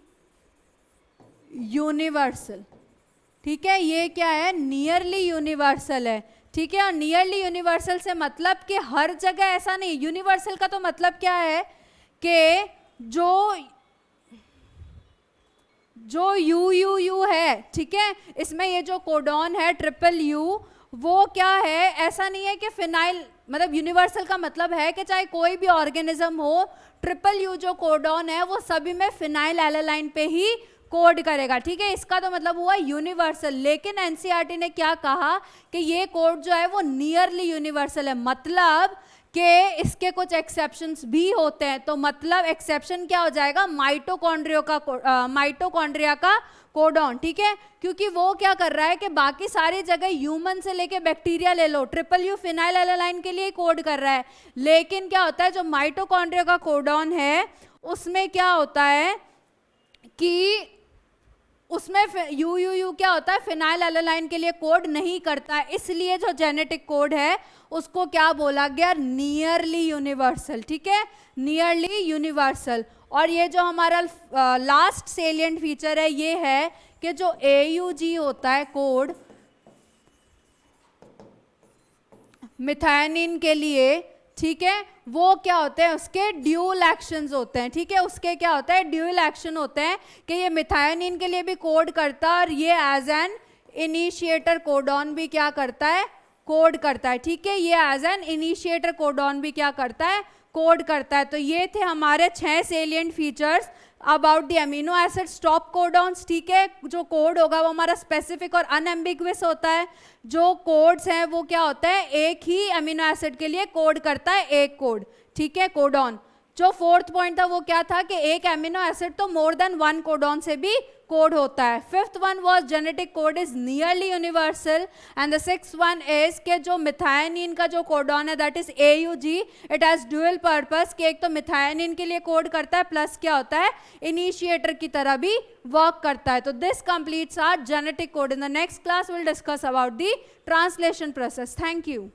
यूनिवर्सल, ठीक है, ये क्या है, नियरली यूनिवर्सल है, ठीक है। और नियरली यूनिवर्सल से मतलब कि हर जगह ऐसा नहीं, यूनिवर्सल का तो मतलब क्या है कि जो यू यू यू है, ठीक है, इसमें ये जो कोडॉन है ट्रिपल यू, वो क्या है, ऐसा नहीं है कि फिनाइल, मतलब यूनिवर्सल का मतलब है कि चाहे कोई भी ऑर्गेनिज्म हो, ट्रिपल यू जो कोडॉन है वो सभी में फिनाइल एलालाइन पे ही कोड करेगा, ठीक है। इसका तो मतलब हुआ यूनिवर्सल। लेकिन एनसीईआरटी ने क्या कहा कि ये कोड जो है वो नियरली यूनिवर्सल है, मतलब कि इसके कुछ एक्सेप्शंस भी होते हैं। तो मतलब एक्सेप्शन क्या हो जाएगा, माइटोकॉन्ड्रिया का कोडॉन, ठीक है, क्योंकि वो क्या कर रहा है कि बाकी सारी जगह ह्यूमन से लेके बैक्टीरिया ले लो, ट्रिपल यू फिनाइल एलालाइन के लिए कोड कर रहा है। लेकिन क्या होता है, जो माइटोकॉन्ड्रिया का कोडॉन है उसमें क्या होता है कि उसमें यू यू यू क्या होता है, फिनाइल एलालाइन के लिए कोड नहीं करता है, इसलिए जो जेनेटिक कोड है उसको क्या बोला गया, नियरली यूनिवर्सल, ठीक है, नियरली यूनिवर्सल। और ये जो हमारा लास्ट सेलिएंट फीचर है ये है कि जो AUG होता है कोड मिथायोनिन के लिए, ठीक है, वो क्या होते हैं, उसके ड्यूल एक्शंस होते हैं, ठीक है, उसके क्या होता है, ड्यूल एक्शन होते हैं कि ये मिथायोनिन के लिए भी कोड करता है और ये एज एन इनिशिएटर कोडॉन भी क्या करता है, कोड करता है, ठीक है, ये एज एन इनिशिएटर कोडॉन भी क्या करता है, कोड करता है। तो ये थे हमारे 6 salient features about the amino acid stop codons, ठीक है। जो कोड होगा वो हमारा स्पेसिफिक और अनएम्बिगुअस होता है। जो कोड्स हैं वो क्या होता है, एक ही अमीनो एसिड के लिए कोड करता है, एक कोड, ठीक है, कोडॉन। जो 4th पॉइंट था वो क्या था कि एक अमीनो एसिड तो मोर देन 1 कोडॉन से भी कोड होता है। 5th one was genetic code is nearly universal and the 6th one is के जो मिथायोनिन का जो कोडॉन है that is AUG, it has dual purpose कि एक तो मिथायोनिन के लिए कोड करता है प्लस क्या होता है, इनिशिएटर की तरह भी वर्क करता है। तो this completes our genetic code. In the next class will discuss about the translation process. Thank you.